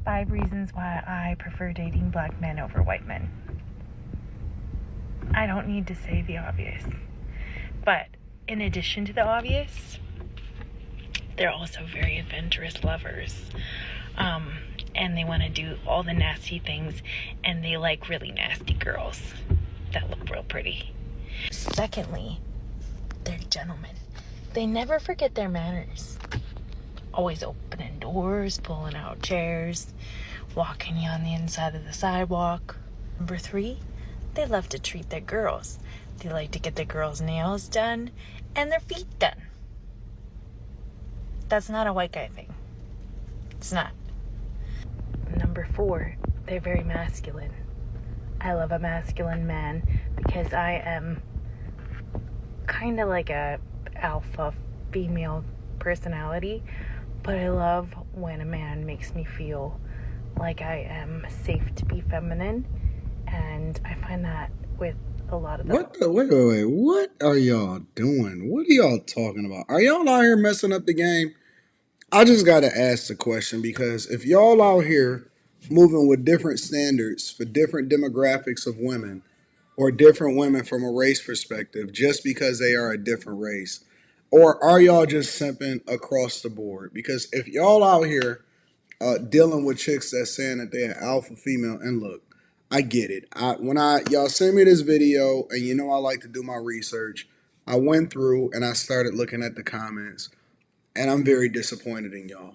5 reasons why I prefer dating black men over white men. I don't need to say the obvious. But in addition to the obvious, they're also very adventurous lovers. And they want to do all the nasty things, and they like really nasty girls that look real pretty. Secondly, they're gentlemen. They never forget their manners. Always opening doors, pulling out chairs, walking you on the inside of the sidewalk. Number 3, they love to treat their girls. They like to get their girls' nails done and their feet done. That's not a white guy thing. It's not. Number 4, they're very masculine. I love a masculine man because I am kind of like a alpha female personality, but I love when a man makes me feel like I am safe to be feminine, and I find that with a lot of Wait. What are y'all doing? What are y'all talking about? Are y'all out here messing up the game? I just got to ask the question because if y'all out here moving with different standards for different demographics of women or different women from a race perspective just because they are a different race, or are y'all just simping across the board? Because if y'all out here dealing with chicks that's saying that they're alpha female, and look, I get it. When y'all send me this video, and you know I like to do my research, I went through and I started looking at the comments, and I'm very disappointed in y'all.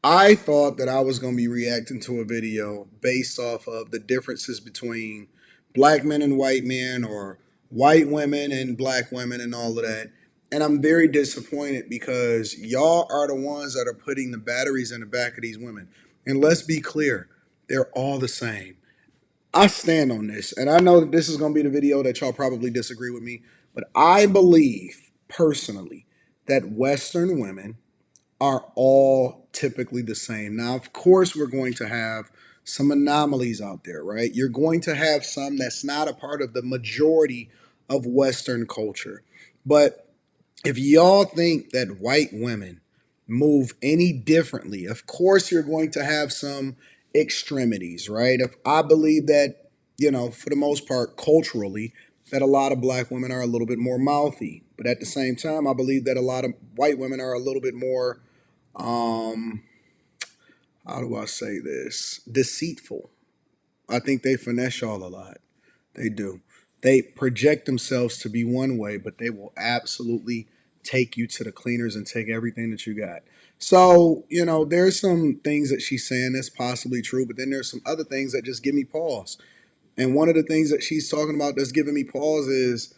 I thought that I was going to be reacting to a video based off of the differences between black men and white men, or white women and black women, and all of that. And I'm very disappointed because y'all are the ones that are putting the batteries in the back of these women. And let's be clear, they're all the same. I stand on this, and I know that this is going to be the video that y'all probably disagree with me, but I believe personally that Western women are all typically the same. Now, of course, we're going to have some anomalies out there, right? You're going to have some that's not a part of the majority of Western culture. But if y'all think that white women move any differently, of course, you're going to have some extremities, right? If I believe that, for the most part, culturally, that a lot of black women are a little bit more mouthy. But at the same time, I believe that a lot of white women are a little bit more um how do I say this? Deceitful. I think they finesse y'all a lot. They do. They project themselves to be one way, but they will absolutely take you to the cleaners and take everything that you got. So, there's some things that she's saying that's possibly true, but then there's some other things that just give me pause. And one of the things that she's talking about that's giving me pause is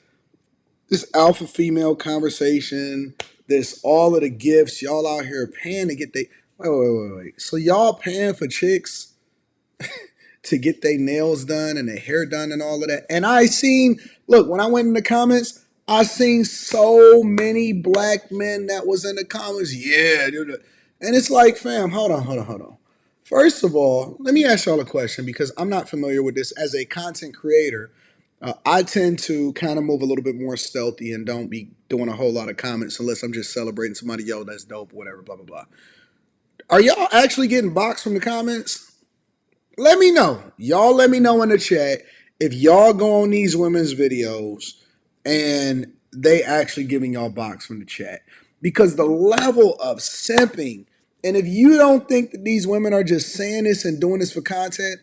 this alpha female conversation, this all of the gifts y'all out here paying to get they wait. So y'all paying for chicks to get their nails done and their hair done and all of that. And look, when I went in the comments, I seen so many black men that was in the comments. Yeah, dude. And it's like, fam, hold on. First of all, let me ask y'all a question because I'm not familiar with this as a content creator. I tend to kind of move a little bit more stealthy and don't be doing a whole lot of comments unless I'm just celebrating somebody, yo, that's dope, whatever, blah, blah, blah. Are y'all actually getting boxed from the comments? Let me know. Y'all let me know in the chat if y'all go on these women's videos and they actually giving y'all box from the chat. Because the level of simping, and if you don't think that these women are just saying this and doing this for content,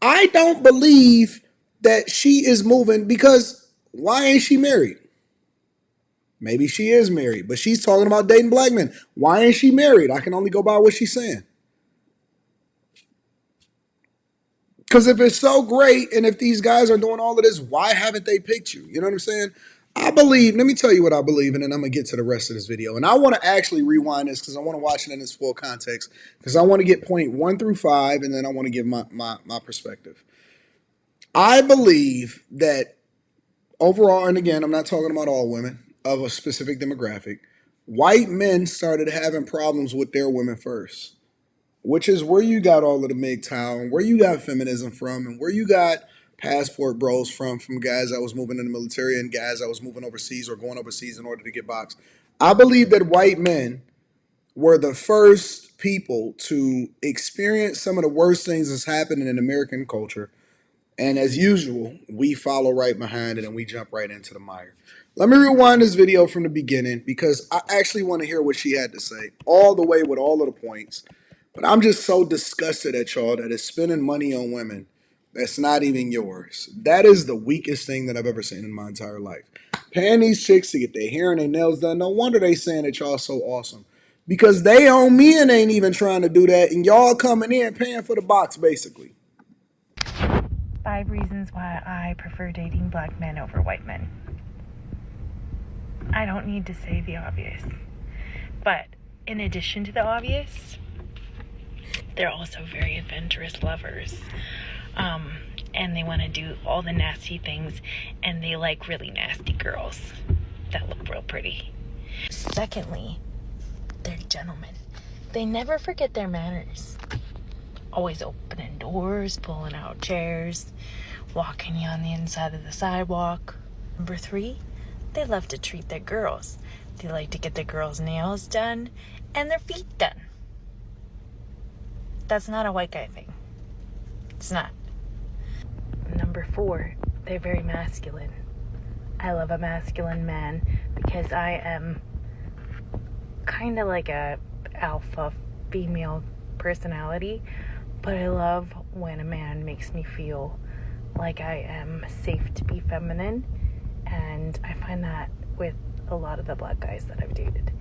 I don't believe that she is moving because why ain't she married? Maybe she is married, but she's talking about dating black men. Why ain't she married? I can only go by what she's saying. Because if it's so great and if these guys are doing all of this, why haven't they picked you? You know what I'm saying? Let me tell you what I believe, and then I'm going to get to the rest of this video. And I want to actually rewind this because I want to watch it in its full context because I want to get point 1 through 5, and then I want to give my perspective. I believe that overall, and again, I'm not talking about all women of a specific demographic, white men started having problems with their women first, which is where you got all of the MGTOW, where you got feminism from, and where you got passport bros from guys that was moving in the military and guys that was moving overseas or going overseas in order to get boxed. I believe that white men were the first people to experience some of the worst things that's happening in American culture. And as usual, we follow right behind it and we jump right into the mire. Let me rewind this video from the beginning because I actually want to hear what she had to say, all the way with all of the points. But I'm just so disgusted at y'all that is spending money on women that's not even yours. That is the weakest thing that I've ever seen in my entire life. Paying these chicks to get their hair and their nails done. No wonder they saying that y'all so awesome. Because they own me and ain't even trying to do that. And y'all coming in paying for the box, basically. 5 reasons why I prefer dating black men over white men. I don't need to say the obvious. But in addition to the obvious, they're also very adventurous lovers. And they want to do all the nasty things, and they like really nasty girls that look real pretty. Secondly, they're gentlemen. They never forget their manners. Always opening doors, pulling out chairs, walking you on the inside of the sidewalk. Number 3, they love to treat their girls. They like to get their girls' nails done and their feet done. That's not a white guy thing. It's not. Number 4, they're very masculine. I love a masculine man because I am kind of like a alpha female personality, but I love when a man makes me feel like I am safe to be feminine, and I find that with a lot of the black guys that I've dated.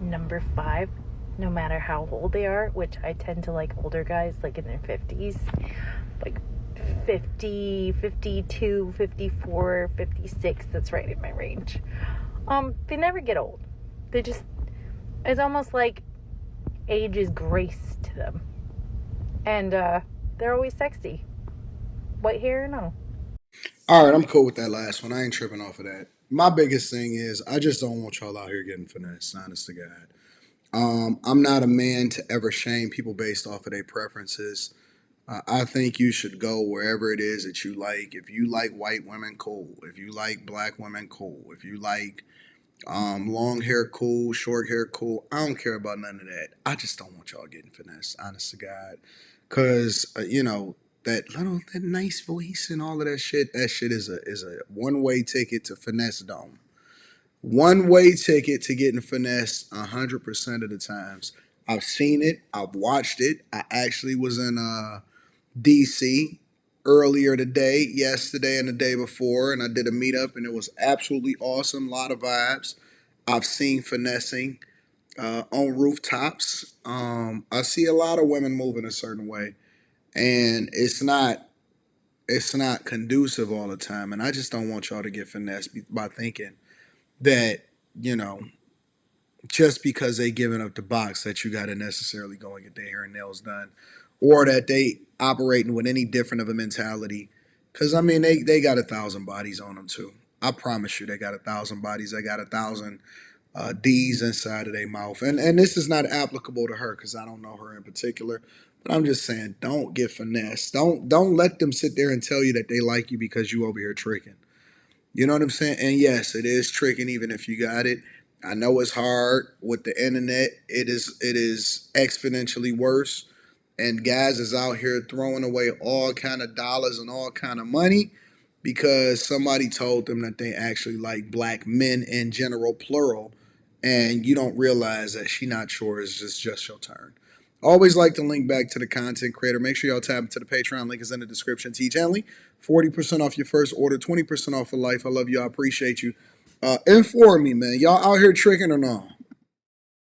Number 5, no matter how old they are, which I tend to like older guys like in their 50s, like 50, 52, 54, 56, that's right in my range. They never get old. It's almost like age is grace to them. And they're always sexy. White hair, no. All right, I'm cool with that last one. I ain't tripping off of that. My biggest thing is I just don't want y'all out here getting finesse, honest to God. I'm not a man to ever shame people based off of their preferences. I think you should go wherever it is that you like. If you like white women, cool. If you like black women, cool. If you like long hair, cool. Short hair, cool. I don't care about none of that. I just don't want y'all getting finesse, honest to God. Because, that nice voice and all of that shit, is a one-way ticket to finesse dome. One-way ticket to getting finesse 100% of the times. I've seen it. I've watched it. I actually was in DC earlier today, yesterday, and the day before, and I did a meetup, and it was absolutely awesome. A lot of vibes. I've seen finessing on rooftops. I see a lot of women moving a certain way, and it's not conducive all the time. And I just don't want y'all to get finessed by thinking that you know just because they giving up the box that you got to necessarily go and get their hair and nails done, or that they operating with any different of a mentality. Because I mean, they got 1,000 bodies on them too. I promise you, they got 1,000 bodies. They got 1,000 D's inside of their mouth, and this is not applicable to her because I don't know her in particular. But I'm just saying, don't get finessed. Don't let them sit there and tell you that they like you because you over here tricking. You know what I'm saying? And yes, it is tricking even if you got it. I know it's hard with the internet. It is exponentially worse. And guys is out here throwing away all kind of dollars and all kind of money because somebody told them that they actually like black men in general, plural, and you don't realize that she not sure is just your turn. Always like to link back to the content creator. Make sure y'all tap into the Patreon. Link is in the description. Teach Henley, 40% off your first order, 20% off for life. I love you. I appreciate you. Inform me, man. Y'all out here tricking or no?